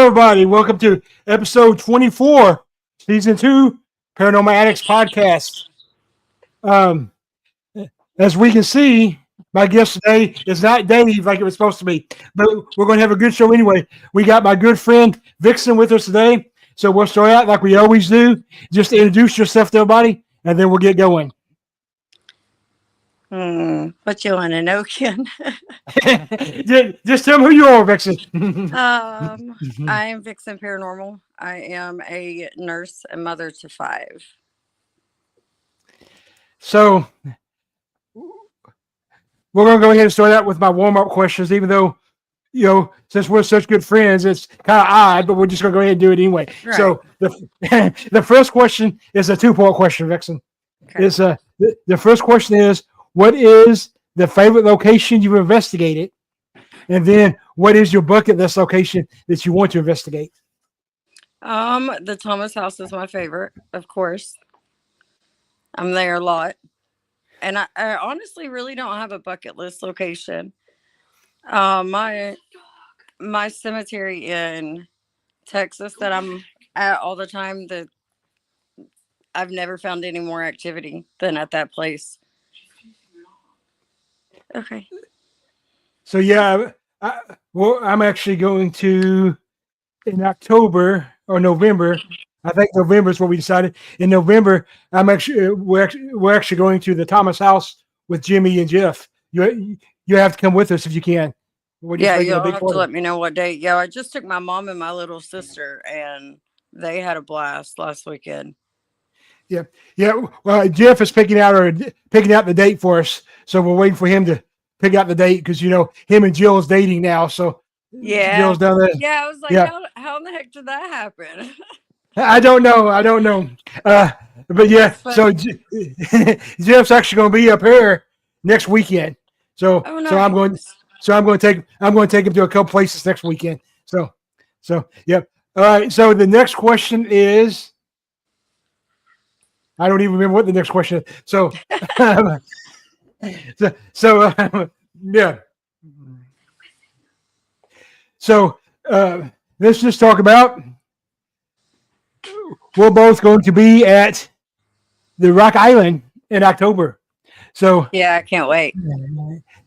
everybody. Welcome to episode 24, season 2, Paranormal Addicts podcast. As we can see, my guest today is not Dave like it was supposed to be, but we're going to have a good show anyway. We got my good friend Vixon with us today, so we'll start out like we always do. Just introduce yourself to everybody, and then we'll get going. What you want to know, Ken? Just tell me who you are, Vixon. I am Vixon Paranormal. I am a nurse and mother to 5. So we're going to go ahead and start out with my warm-up questions, even though, since we're such good friends, it's kind of odd, but we're just going to go ahead and do it anyway. Right. So the first question is a 2-part question, Vixen. Okay. The first question is, what is the favorite location you've investigated? And then what is your bucket list location that you want to investigate? The Thomas house is my favorite, of course. I'm there a lot. And I honestly really don't have a bucket list location. My cemetery in Texas that I'm at all the time, that I've never found any more activity than at that place. Okay. So yeah, I'm actually going to in October or November. I think November is what we decided. In November, we're actually going to the Thomas house with Jimmy and Jeff. You have to come with us if you can. You'll have to let me know what date. Yeah, I just took my mom and my little sister, and they had a blast last weekend. Yeah. Well, Jeff is picking out the date for us, so we're waiting for him to pick out the date because him and Jill's dating now. So yeah, Jill's down there. Yeah, I was like, how in the heck did that happen? I don't know. But yeah, so Jeff's actually going to be up here next weekend. So nice. so I'm going to take him to a couple places next weekend. So yeah. All right. So the next question is. I don't even remember what the next question is. So, yeah. So, let's just talk about. We're both going to be at the Rock Island in October. So yeah, I can't wait.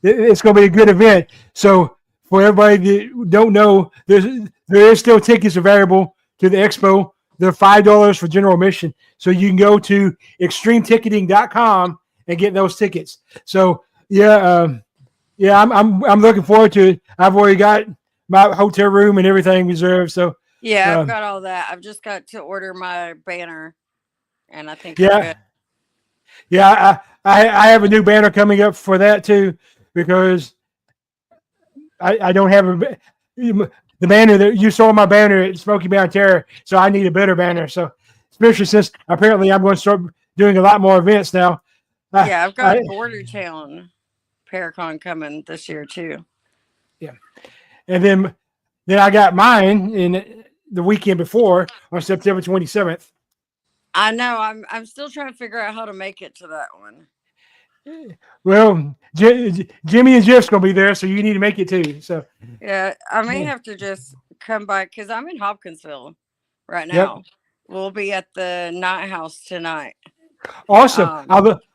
It's going to be a good event. So for everybody that don't know, there is still tickets available to the expo. They're $5 for general admission. So you can go to extremeticketing.com and get those tickets. So I'm looking forward to it. I've already got my hotel room and everything reserved. So yeah, I've got all that. I've just got to order my banner, and I think I have a new banner coming up for that too, because I don't have the banner that you saw my banner at Smoky Mountain Terror, so I need a better banner. So, especially since apparently I'm going to start doing a lot more events now. I've got Border Town Paracon coming this year too. Yeah, and then I got mine in the weekend before on September 27th. I know. I'm still trying to figure out how to make it to that one. Well, Jimmy and Jeff's gonna be there, so you need to make it too. So yeah, I may have to just come by because I'm in Hopkinsville right now. Yep. We'll be at the Night House tonight. Awesome!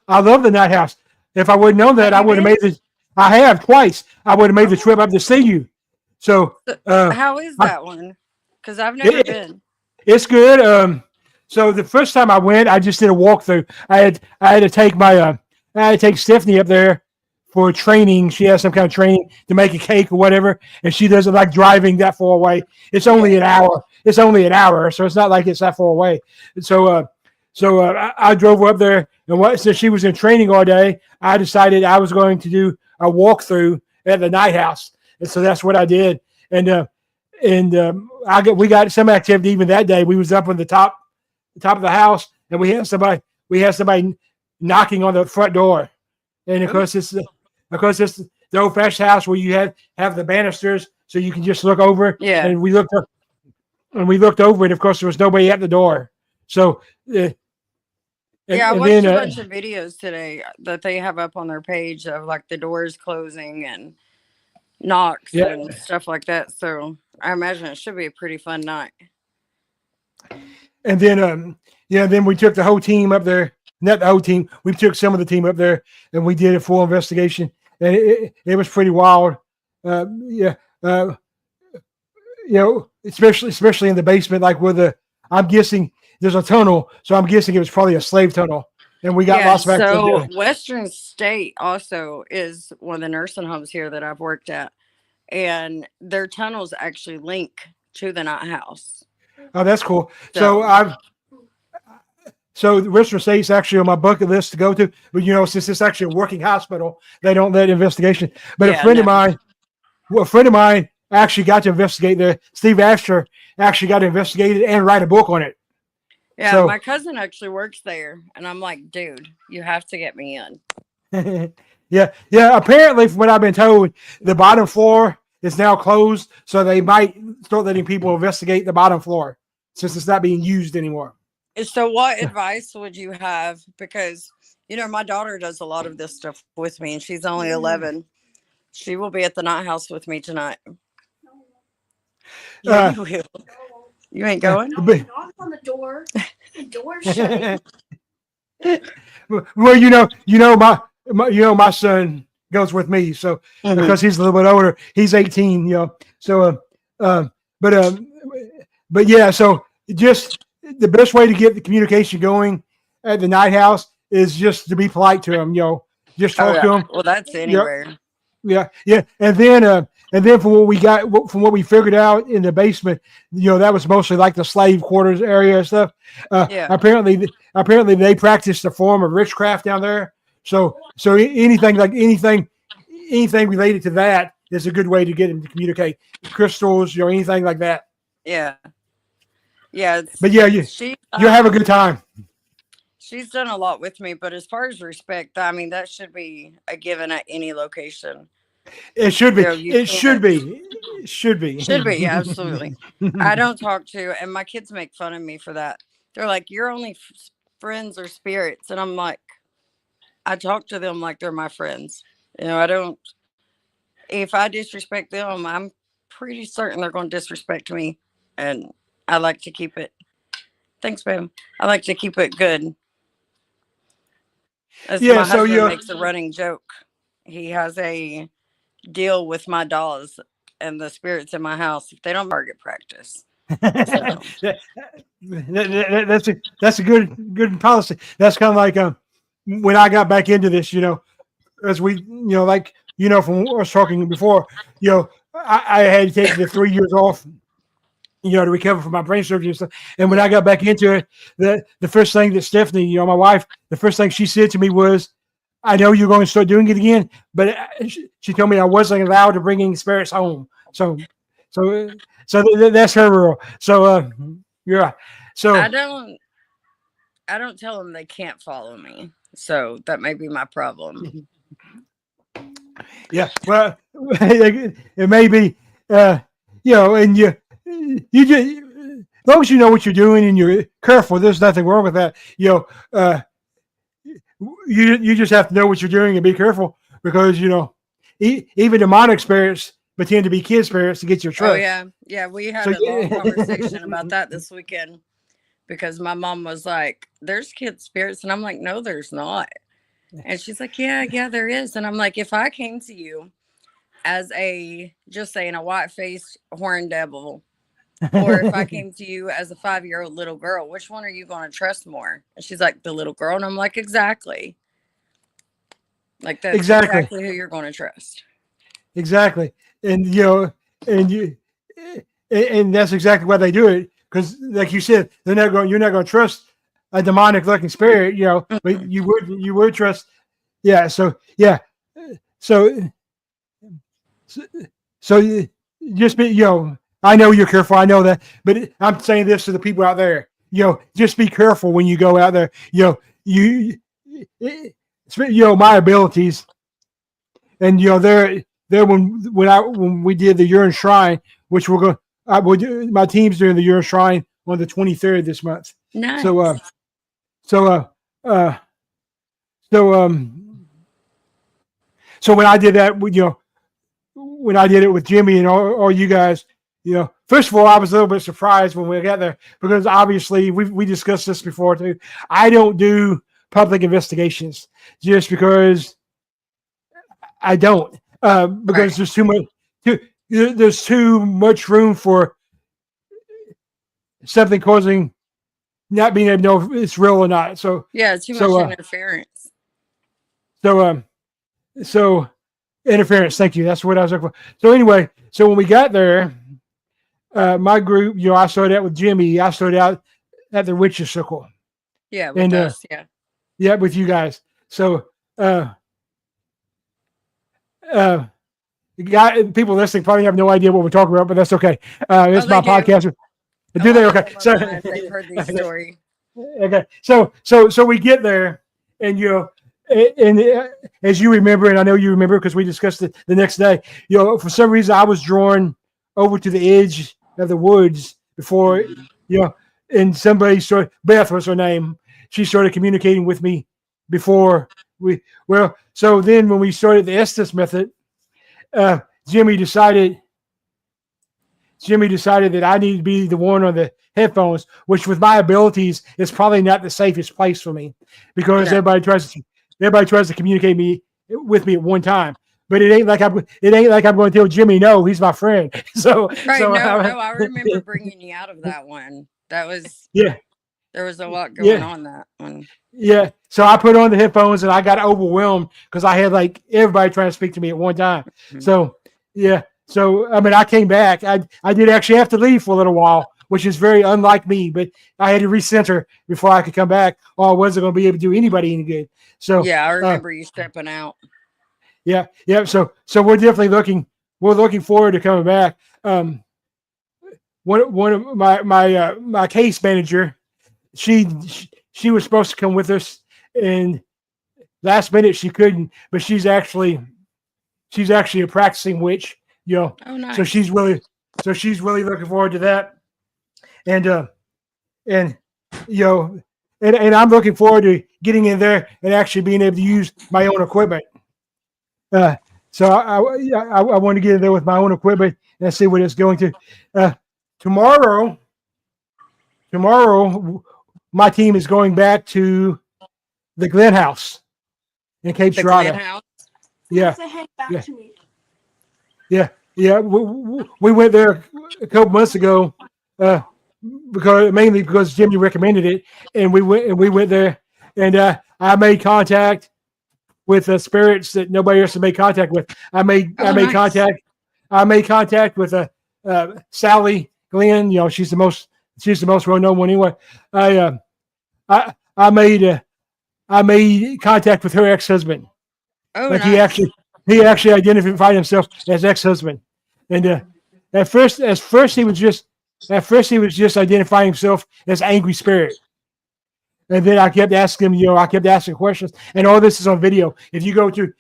I love the Night House. If I would have known that, I would have made this. I have twice. I would have made the trip up to see you. So how is that one? Because I've never been. It's good. So the first time I went, I just did a walkthrough. I had to take my I had to take Stephanie up there for training. She has some kind of training to make a cake or whatever, and she doesn't like driving that far away. It's only an hour. So it's not like it's that far away. So I drove her up there, and since she was in training all day, I decided I was going to do a walkthrough at the Night House, and so that's what I did. And we got some activity even that day. We was up on the top of the house, and we had somebody knocking on the front door, and of course it's the old-fashioned house where you have the banisters so you can just look over. Yeah. And we looked up, over, and of course there was nobody at the door. So I watched a bunch of videos today that they have up on their page of like the doors closing and knocks and stuff like that. So I imagine it should be a pretty fun night. And then, then we took the whole team up there. Not the whole team. We took some of the team up there, and we did a full investigation, and it was pretty wild. Yeah, especially in the basement, like where I'm guessing there's a tunnel, so I'm guessing it was probably a slave tunnel, and we got lots of activity. So Western State also is one of the nursing homes here that I've worked at, and their tunnels actually link to the night house. Oh, that's cool. So the Western State's actually on my bucket list to go to, but since it's actually a working hospital, they don't let investigation. But a friend of mine actually got to investigate there. Steve Asher actually got to investigate it and write a book on it. Yeah, so, my cousin actually works there, and I'm like, dude, you have to get me in. Yeah. Apparently, from what I've been told, the bottom floor is now closed, so they might start letting people investigate the bottom floor since it's not being used anymore. So what advice would you have? Because, my daughter does a lot of this stuff with me, and she's only 11. She will be at the night house with me tonight. Yeah, you will. You ain't going? Knock on the door. The door's shut. Well, my son goes with me, so because he's a little bit older, he's 18. So, but yeah. So just the best way to get the communication going at the night house is just to be polite to him. Just talk to him. Well, that's anywhere. Yeah. And then from what we figured out in the basement, that was mostly like the slave quarters area and stuff. Apparently they practiced a form of witchcraft down there. So anything related to that is a good way to get them to communicate. Crystals, anything like that. Yeah. Yeah. But yeah, you have a good time. She's done a lot with me, but as far as respect, I mean, that should be a given at any location. It should be. It should be. Should be. Should be. Absolutely. I don't talk to, and my kids make fun of me for that. They're like, you're only friends or spirits. And I'm like, I talk to them like they're my friends. I don't, if I disrespect them, I'm pretty certain they're going to disrespect me. And I like to keep it. Thanks, babe. I like to keep it good. As my husband makes a running joke. He has a deal with my dolls and the spirits in my house if they don't target practice. So. That's a good policy. That's kind of like when I got back into this, as we from us talking before, I had to take the 3 years off, to recover from my brain surgery and stuff. And when I got back into it, the first thing that Stephanie, my wife, the first thing she said to me was, I know you're going to start doing it again, but she told me I wasn't allowed to bring any spirits home. So that's her rule. So yeah. So I don't tell them they can't follow me. So that may be my problem. Yeah. Well, it may be. And you just, as long as you know what you're doing and you're careful, there's nothing wrong with that. You just have to know what you're doing and be careful because even demonic spirits pretend to be kid spirits to get your trust. Oh yeah. We had a long conversation about that this weekend because my mom was like, "There's kid spirits," and I'm like, "No, there's not." And she's like, "Yeah, there is." And I'm like, "If I came to you as a white-faced horned devil, or if I came to you as a 5-year-old little girl, which one are you going to trust more?" And she's like, "The little girl." And I'm like, "Exactly. Like that's exactly who you're going to trust." Exactly. And and that's exactly why they do it. Because like you said, you're not going to trust a demonic looking spirit, but you would trust. Yeah. So, yeah. So just be, I know you're careful. I know that, but I'm saying this to the people out there, just be careful when you go out there, my abilities and, there when we did the Urine Shrine, which my team's doing the Urine Shrine on the 23rd this month. Nice. So when I did that, when I did it with Jimmy and all you guys, first of all, I was a little bit surprised when we got there because obviously we discussed this before too. I don't do public investigations just because I don't, because there's too much room for something causing not being able to know if it's real or not. So yeah, too much interference. So interference. Thank you. That's what I was looking for. So anyway, so when we got there, my group, I started out with Jimmy. I started out at the Witches Circle. Yeah, with us. Yeah, with you guys. So, people listening probably have no idea what we're talking about, but that's okay. It's my podcast. Do they? Okay. So they've heard the story. Okay. So we get there, and and as you remember, and I know you remember because we discussed it the next day. For some reason, I was drawn over to the edge of the woods before, and somebody started. Beth was her name. She started communicating with me before so then when we started the Estes method, Jimmy decided that I need to be the one on the headphones, which with my abilities is probably not the safest place for me because everybody tries to communicate with me at one time. But it ain't like I'm going to tell Jimmy no, he's my friend. So right, no, I remember bringing you out of that one. That was there was a lot going on that one. Yeah, so I put on the headphones and I got overwhelmed because I had like everybody trying to speak to me at one time. Mm-hmm. So I mean, I came back. I did actually have to leave for a little while, which is very unlike me. But I had to recenter before I could come back, or I wasn't going to be able to do anybody any good. So yeah, I remember you stepping out. Yeah. So we're definitely looking forward to coming back. One of my case manager, she was supposed to come with us, and last minute she couldn't. But she's actually a practicing witch, Oh, nice. So she's really looking forward to that, and I'm looking forward to getting in there and actually being able to use my own equipment. So I want to get in there with my own equipment and see what it's going to. Tomorrow, my team is going back to the Glen House in Cape Girardeau. Yeah. Say hey back to me. Yeah. We went there a couple months ago, because Jimmy recommended it, and we went there, and I made contact with spirits that nobody else had made contact with. I made contact with Sally Glenn. She's the most well known one anyway. I made contact with her ex-husband. Oh, like nice. he actually identified himself as ex-husband, and at first he was just identifying himself as angry spirit. And then I kept asking him, questions, and all this is on video. If you go to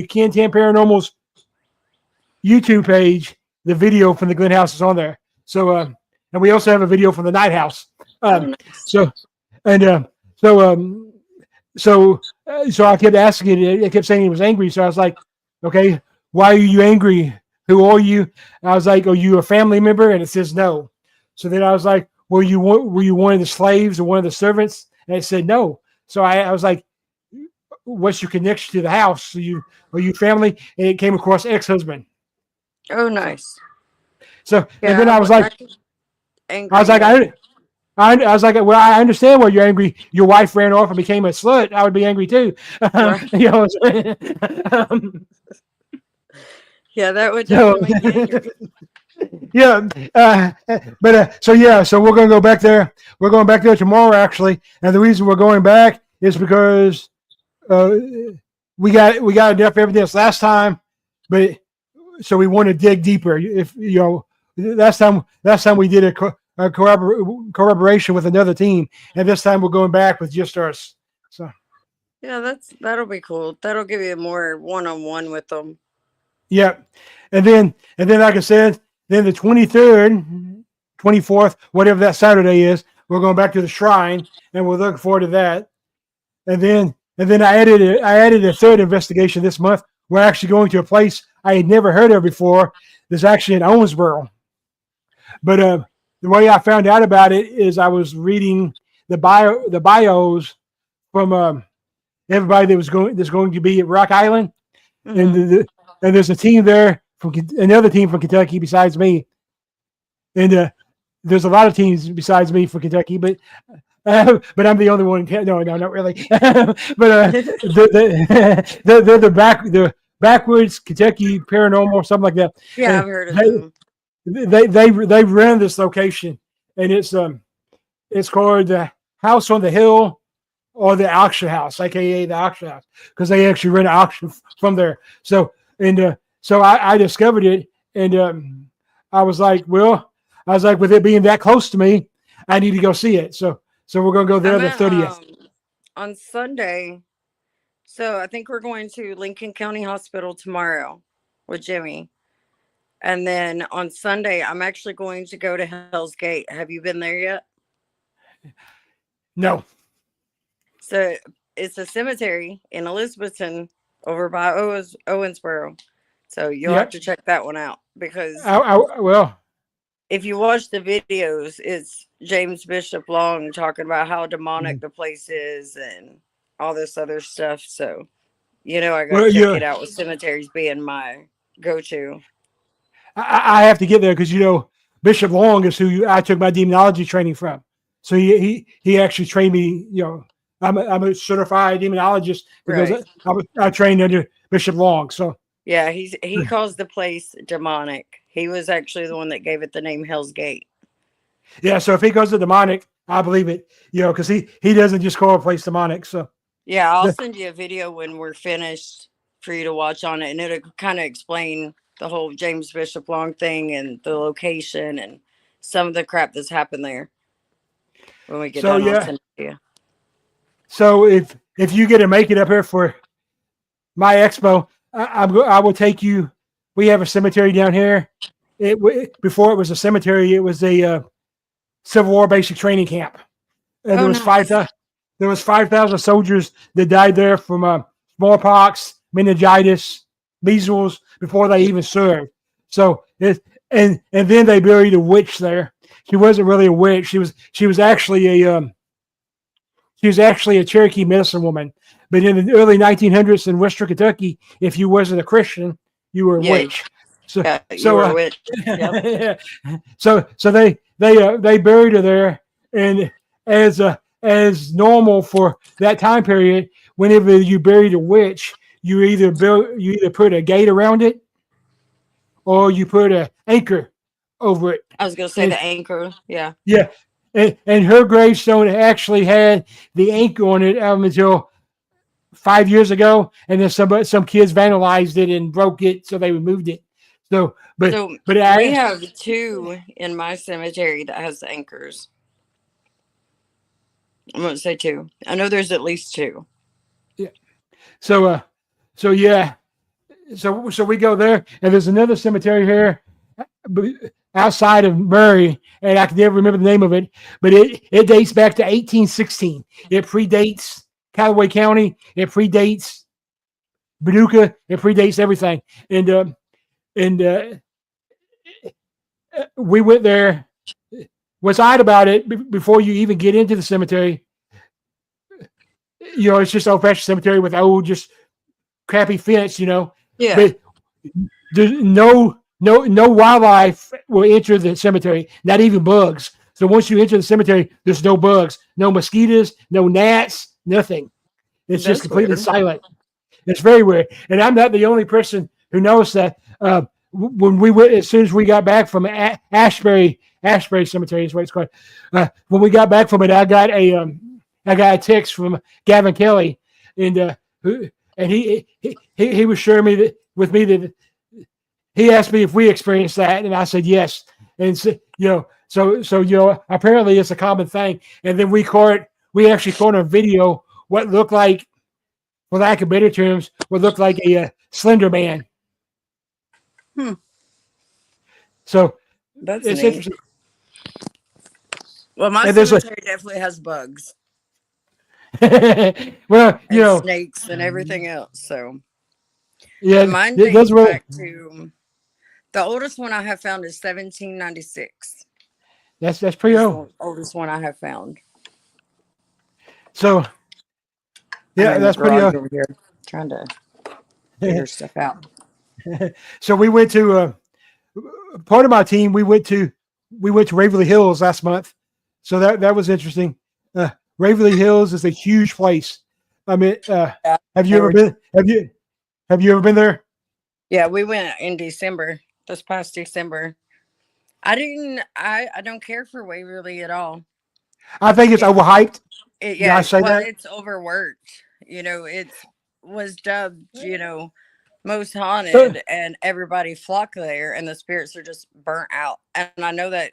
Ken Tam Paranormal's YouTube page, the video from the Glen House is on there. So, and we also have a video from the Night House. So I kept asking it. It kept saying he was angry. So I was like, okay, why are you angry? Who are you? And I was like, are you a family member? And it says no. So then I was like, were you one of the slaves or one of the servants? And it said no. So I was like, what's your connection to the house? Are you family? And it came across ex-husband. Oh, nice. So and then I was like, well, I understand why you're angry. Your wife ran off and became a slut. I would be angry too. Right. Yeah, that would definitely make me angry. So we're going to go back there. We're going back there tomorrow, actually. And the reason we're going back is because we got enough evidence last time, so we want to dig deeper. If last time we did a corroboration with another team, and this time we're going back with just us. So yeah, that'll be cool. That'll give you more one-on-one with them. Yeah, and then like I said, then the 23rd, 24th, whatever that Saturday is, we're going back to the shrine, and we're looking forward to that. And then I added a third investigation this month. We're actually going to a place I had never heard of before. There's actually in Owensboro. But the way I found out about it is I was reading the bios from everybody that's going to be at Rock Island, and Mhm. and there's a team there from another team from Kentucky besides me, and there's a lot of teams besides me from Kentucky, but I'm the only one. No, not really. But the backwoods Kentucky Paranormal, something like that. Yeah, And I've heard of them. they run this location, and it's called the House on the Hill or the Auction House, aka the Auction House, because they actually run an auction from there. So I discovered it, and I was like, with it being that close to me, I need to go see it. So we're gonna go there I'm the at 30th. on Sunday. So I think we're going to Lincoln County Hospital tomorrow with Jimmy. And then on Sunday, I'm actually going to go to Hell's Gate. Have you been there yet? No, So it's a cemetery in Elizabethton over by Owensboro. So you'll have yep. to check that one out because Well, if you watch the videos, it's James Bishop Long talking about how demonic mhm. the place is and all this other stuff. So, I got to Well, check yeah, it out with cemeteries being my go to. I have to get there because Bishop Long is who I took my demonology training from. So he actually trained me. I'm a certified demonologist because Right. I trained under Bishop Long. So Yeah, he calls the place demonic. He was actually the one that gave it the name Hell's Gate. yeah, so if he goes to demonic, I believe it. Because he doesn't just call a place demonic. So Yeah, I'll the, send you a video when we're finished for you to watch on it, and it'll kind of explain the whole James Bishop Long thing and the location and some of the crap that's happened there when we get so done. I'll yeah, send it to you. so if you get to make it up here for my expo, I will take you. We have a cemetery down here. Before it was a cemetery, it was a Civil War basic training camp, and Oh, nice. there was 5,000 soldiers that died there from smallpox, meningitis, measles before they even served. So and then they buried a witch there. She wasn't really a witch. She was actually a Cherokee medicine woman. But in the early 1900s in Western Kentucky, if you wasn't a Christian, you were a Yeah, witch. So yeah, you so were a witch. Yep. so they buried her there, and as normal for that time period, whenever you buried a witch, you either put a gate around it or you put an anchor over it. I was gonna say And the anchor. Yeah. yeah, and her gravestone actually had the anchor on it until 5 years ago, and then some kids vandalized it and broke it, so they removed it. So, So but we I have two in my cemetery that has the anchors. I'm gonna say two. I know there's at least two. yeah. So yeah, so we go there, and there's another cemetery here outside of Murray, and I can never remember the name of it, but it dates back to 1816. It predates Callaway County. It predates Paducah. It predates everything, and we went there. What's odd about it, before you even get into the cemetery, it's just old-fashioned cemetery with old, just crappy fence, Yeah. but there's no wildlife will enter the cemetery, not even bugs. So once you enter the cemetery, there's no bugs, no mosquitoes, no gnats, nothing. It's just That's completely weird. silent. It's very weird, and I'm not the only person who noticed that. When we went, as soon as we got back from Ashbury Cemetery is what it's called. When we got back from it, I got a text from Gavin Kelly, and he was sharing with me that he asked me if we experienced that, and I said yes. And so apparently it's a common thing. And then we actually caught on a video what looked like, for lack of better terms, what looked like a Slender Man. So That's it's neat. interesting. Well, my cemetery definitely has bugs. Well, and snakes and everything else. So yeah, mine that's dates really back to the oldest one I have found is 1796. That's pretty It's old. the oldest one I have found. So I'm yeah, in the that's pretty garage old. over here trying to figure stuff out. So we went to part of my team. We went to Waverly Hills last month. So that was interesting. Waverly Hills is a huge place. I mean, Yeah, have you they ever were. been? Have you ever been there? Yeah, we went in December. This past December. I didn't. I don't care for Waverly at all. I think it's It, overhyped. Did I yeah. say Well, that? it's overworked. It's was dubbed. Most haunted, and everybody flock there, and the spirits are just burnt out. And I know that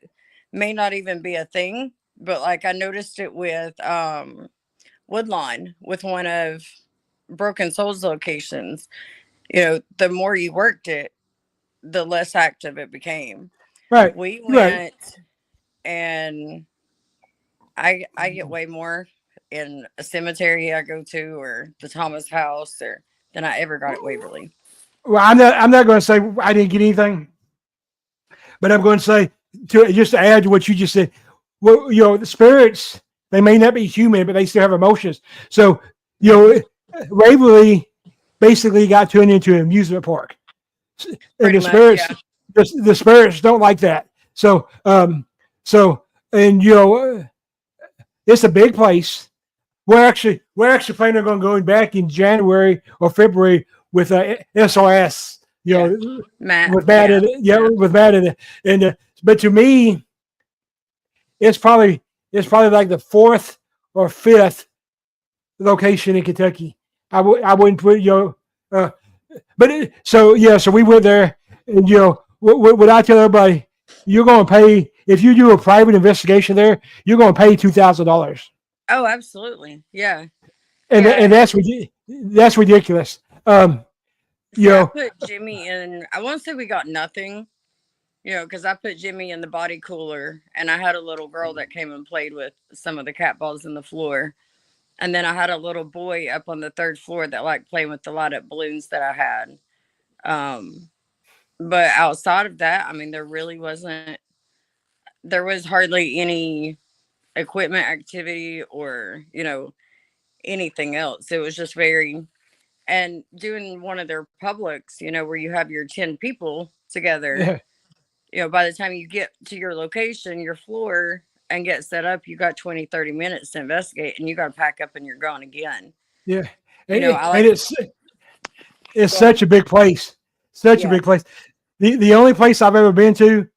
may not even be a thing, but like I noticed it with Woodlawn, with one of Broken Souls locations. The more you worked it, the less active it became. Right. We Right. went, and I get way more in a cemetery I go to, or the Thomas house, or than I ever got at Waverly. Well, I'm not going to say I didn't get anything, but I'm going to say just to add to what you just said. Well, the spirits, they may not be human, but they still have emotions. So, Waverly basically got turned into an amusement park, and Pretty the much, spirits, yeah. the spirits don't like that. So, and it's a big place. We're actually planning on going back in January or February with SOS. Yeah. Matt, With Matt yeah. in it, with Matt in it, and but to me, it's probably like the fourth or fifth location in Kentucky. I wouldn't put so we went there, and what I tell everybody, you're going to pay if you do a private investigation there, you're going to pay $2,000, Oh, absolutely. Yeah. and Yeah. and that's ridiculous. Yeah, I put Jimmy in. I want to say we got nothing, because I put Jimmy in the body cooler, and I had a little girl that came and played with some of the cat balls in the floor. And then I had a little boy up on the third floor that liked playing with the light up balloons that I had. But outside of that, I mean, there was hardly any equipment activity, or, anything else. It was just and doing one of their publics, where you have your 10 people together, Yeah, by the time you get to your location, your floor, and get set up, you got 20, 30 minutes to investigate, and you got to pack up and you're gone again. yeah, I and like, it's go ahead. such a big place, such a Yeah. big place. The only place I've ever been to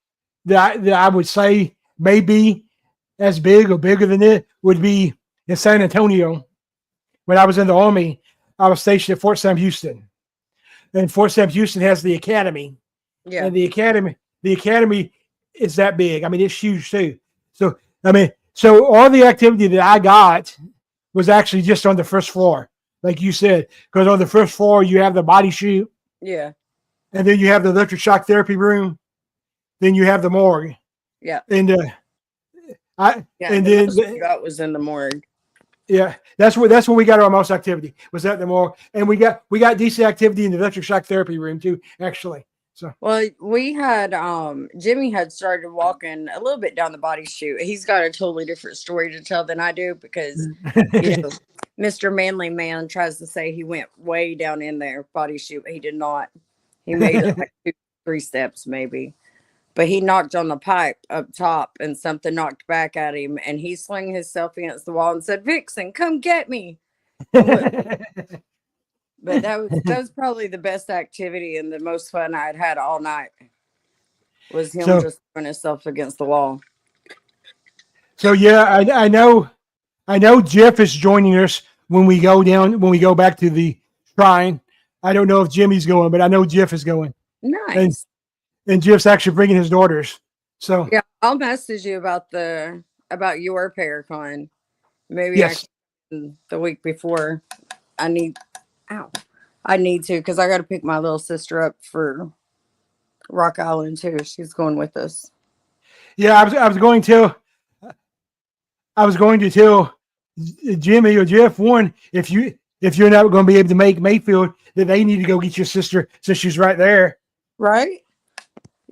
that I would say may be as big or bigger than it would be in San Antonio. When I was in the Army, I was stationed at Fort Sam Houston, and Fort Sam Houston has the academy, Yeah. and the academy is that big. I mean, it's huge too. So so all the activity that I got was actually just on the first floor, like you said, because on the first floor you have the body chute, Yeah. and then you have the electric shock therapy room, then you have the morgue, Yeah. and I Yeah. and The then most we got was in the morgue. yeah, that's where we got our most activity, was at the morgue, and we got decent activity in the electric shock therapy room too, actually. So Well, we had Jimmy had started walking a little bit down the body chute. He's got a totally different story to tell than I do, because Mr. Manly Man tries to say he went way down in there body chute. He did not. He made it like 2, 3 steps maybe. But he knocked on the pipe up top, and something knocked back at him, and he swung himself against the wall and said, "Vixen, come get me." But that was probably the best activity and the most fun I'd had all night, was him so just throwing himself against the wall. so yeah, I know Jeff is joining us when we go back to the shrine. I don't know if Jimmy's going, but I know Jeff is going, and Nice. Jeff's actually bringing his daughters. So Yeah, I'll message you about your Paracon. Maybe I yes, can the week before. I need I need to, because I got to pick my little sister up for Rock Island too. She's going with us. yeah, I was going to tell Jimmy or Jeff, one, if you're not going to be able to make Mayfield, that they need to go get your sister since she's right there. Right?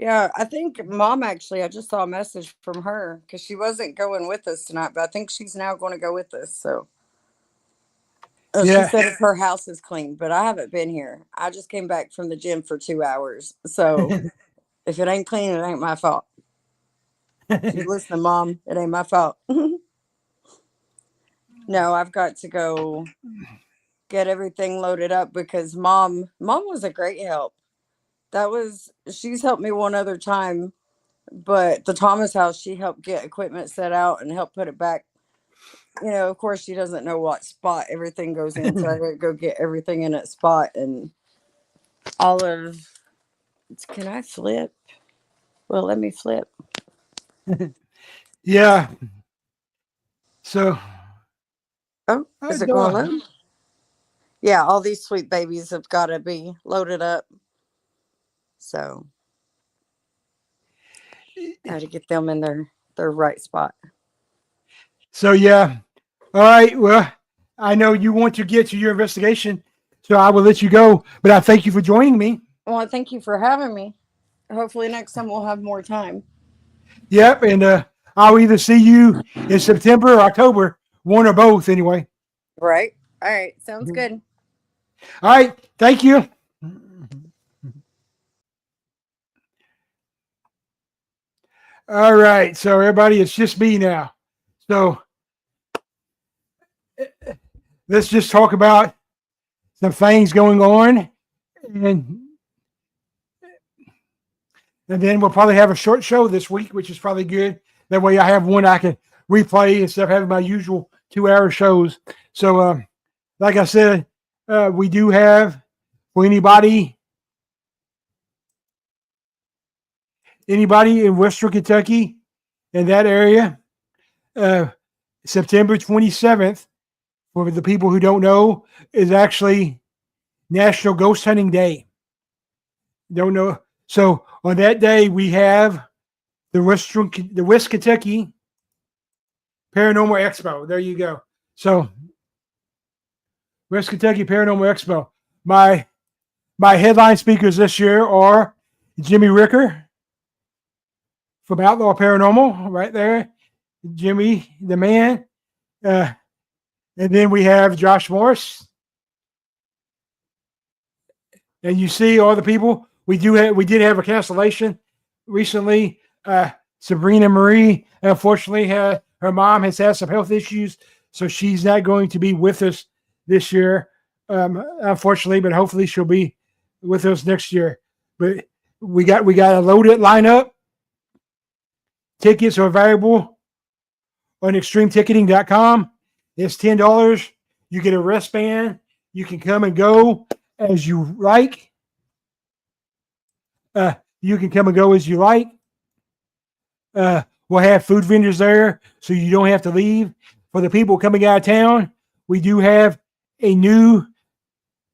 Yeah, I think mom actually, I just saw a message from her because she wasn't going with us tonight, but I think she's now going to go with us. So she Yeah. said if her house is clean, but I haven't been here. I just came back from the gym for 2 hours. So if it ain't clean, it ain't my fault. If you listen to mom, it ain't my fault. No, I've got to go get everything loaded up because mom was a great help. She's helped me one other time, but the Thomas house, she helped get equipment set out and help put it back. Of course, she doesn't know what spot everything goes in, so I gotta go get everything in its spot and all of. Can I flip? Well, let me flip. Yeah. So, Oh, I is it going know. low? Yeah, all these sweet babies have got to be loaded up. So I had to get them in their right spot. So, yeah. All right. Well, I know you want to get to your investigation, so I will let you go. But I thank you for joining me. Well, I thank you for having me. Hopefully, next time we'll have more time. Yep. And I'll either see you in September or October, one or both, anyway. Right? All right. Sounds good. All right. Thank you. All right. So, everybody, it's just me now. So, let's just talk about some things going on. And then we'll probably have a short show this week, which is probably good. That way I have one I can replay instead of having my usual 2-hour shows. So, like I said, we do have for anybody in Western Kentucky in that area, September 27th, for the people who don't know, is actually National Ghost Hunting Day. Don't know. So on that day, we have the West Kentucky Paranormal Expo. There you go. So West Kentucky Paranormal Expo. My headline speakers this year are Jimmy Ricker from Outlaw Paranormal, right there. Jimmy, the man. And then we have Josh Morris. And you see all the people. We did have a cancellation recently. Sabrina Marie, unfortunately, her mom has had some health issues, so she's not going to be with us this year, unfortunately. But hopefully, she'll be with us next year. But we got a loaded lineup. Tickets are available on extremeticketing.com. It's $10. You get a wristband. You can come and go as you like. You can come and go as you like. We'll have food vendors there, so you don't have to leave. For the people coming out of town, we do have a new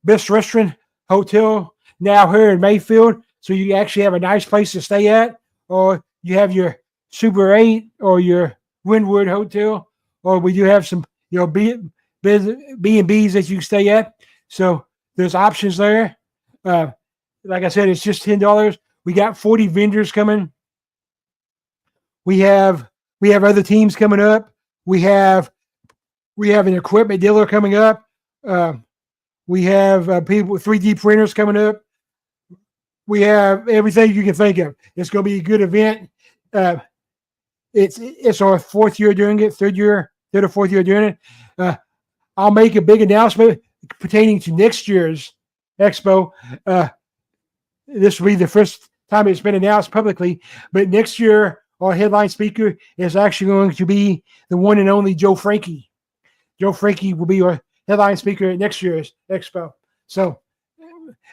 best restaurant hotel now here in Mayfield, so you actually have a nice place to stay at, or you have your Super 8 or your Wynwood Hotel, or we do have some B&Bs that you can stay at. So there's options there. Like I said, it's just $10. We got 40 vendors coming. We have other teams coming up. We have an equipment dealer coming up. We have people with 3D printers coming up. We have everything you can think of. It's going to be a good event. It's our fourth year doing it, third or fourth year doing it. I'll make a big announcement pertaining to next year's expo. This will be the first time it's been announced publicly, but next year our headline speaker is actually going to be the one and only Joe Frankie. Joe Frankie will be our headline speaker at next year's expo. So,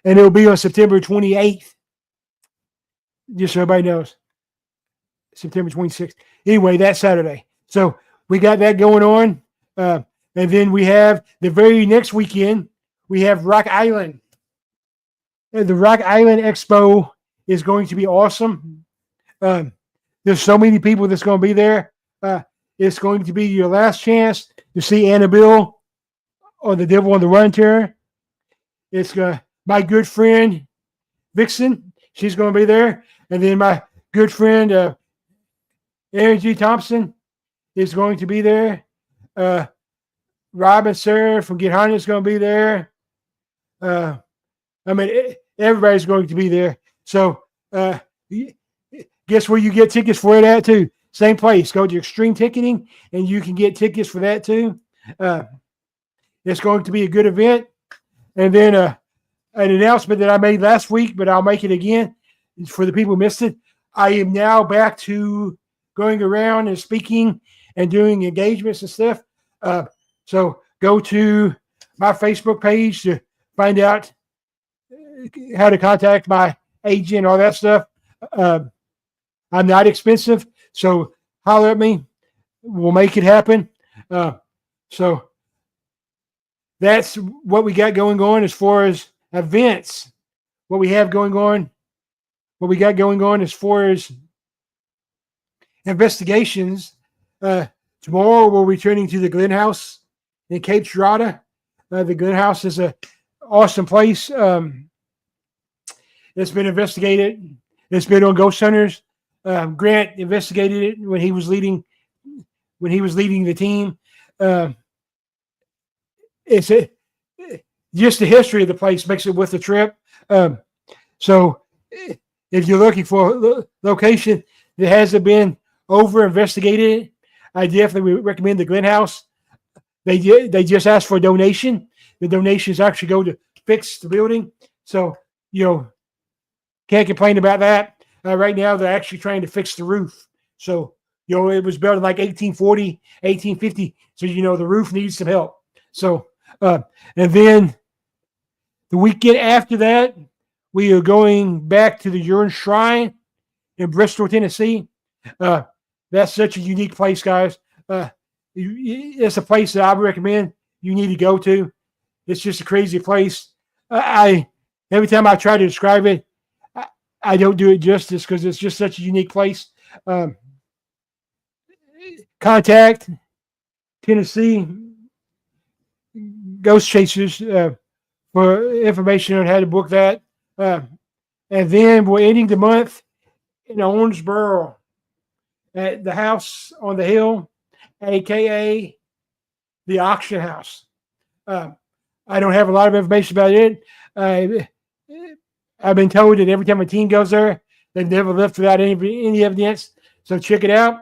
and it will be on September 28th. Just so everybody knows. September 26th. Anyway, that Saturday. So we got that going on. And then we have the very next weekend, we have Rock Island. The Rock Island Expo is going to be awesome. There's so many people that's going to be there. It's going to be your last chance to see Annabelle or the Devil on the Run tour. It's my good friend Vixen. She's going to be there. And then my good friend Aaron G. Thompson is going to be there. Rob and Sarah from Get Haunted is going to be there. Everybody's going to be there. So guess where you get tickets for it at too? Same place. Go to Extreme Ticketing, and you can get tickets for that too. It's going to be a good event. And then an announcement that I made last week, but I'll make it again for the people who missed it. I am now back to going around and speaking and doing engagements and stuff. So go to my Facebook page to find out how to contact my agent, all that stuff. I'm not expensive, so holler at me. We'll make it happen. So that's what we got going on as far as events. What we have going on. What we got going on as far as investigations. Tomorrow we're returning to the Glen House in Cape Girardeau. The Glen House is an awesome place. It's been investigated. It's been on Ghost Hunters. Grant investigated it when he was leading the team. It's just the history of the place makes it worth the trip. So if you're looking for a location that hasn't been over investigated, I definitely would recommend the Glen House. They just asked for a donation. The donations actually go to fix the building. So, can't complain about that. Right now, they're actually trying to fix the roof. So, it was built in like 1840, 1850. So, the roof needs some help. So, and then the weekend after that, we are going back to the Urine Shrine in Bristol, Tennessee. That's such a unique place, guys. It's a place that I would recommend you need to go to. It's just a crazy place. Every time I try to describe it, I don't do it justice because it's just such a unique place. Contact Tennessee Ghost Chasers for information on how to book that. And then we're ending the month in Owensboro at the house on the hill, a.k.a. the auction house. I don't have a lot of information about it. I've been told that every time a team goes there, they've never left without any evidence. So check it out.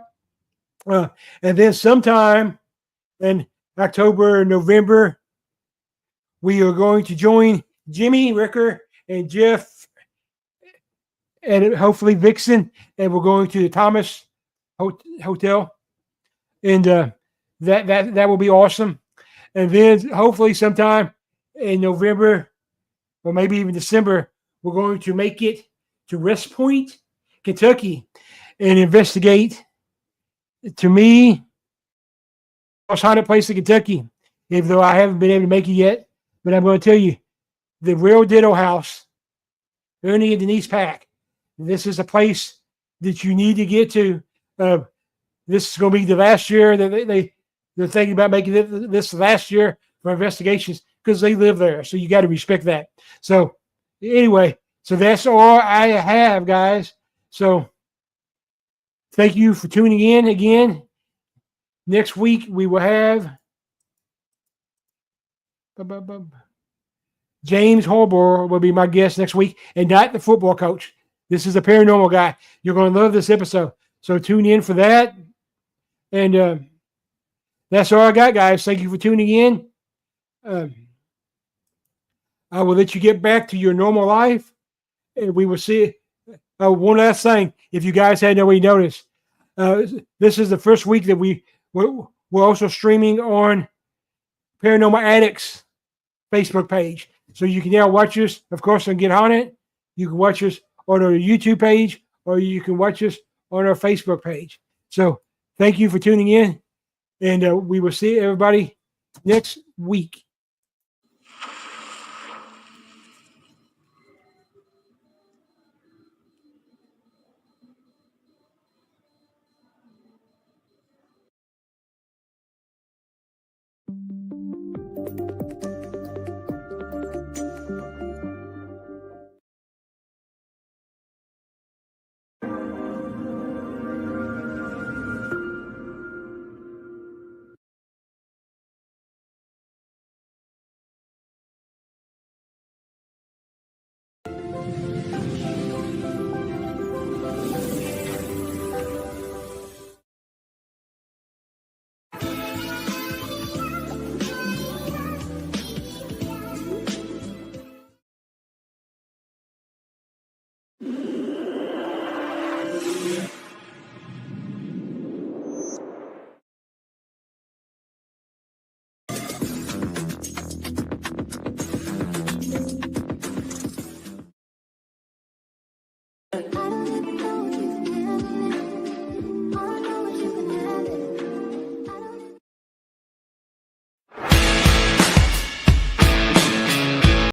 And then sometime in October or November, we are going to join Jimmy, Ricker, and Jeff, and hopefully Vixon, and we're going to the Thomas Hotel, and that will be awesome. And then hopefully sometime in November or maybe even December, we're going to make it to West Point, Kentucky, and investigate, to me, most haunted place in Kentucky, even though I haven't been able to make it yet. But I'm going to tell you, the Real Ditto House, Ernie and Denise Pack. This is a place that you need to get to. This is going to be the last year that they're thinking about making this last year for investigations because they live there. So you got to respect that. So anyway, so that's all I have, guys. So thank you for tuning in again. Next week we will have James Holborough will be my guest next week, and not the football coach. This is a paranormal guy. You're going to love this episode. So tune in for that. And that's all I got, guys. Thank you for tuning in. I will let you get back to your normal life. And we will see. One last thing, if you guys hadn't already noticed, this is the first week that we're also streaming on Paranormal Addicts Facebook page. So you can now watch us, of course, on Get Haunted. You can watch us on our YouTube page, or you can watch us on our Facebook page. So thank you for tuning in, and we will see everybody next week.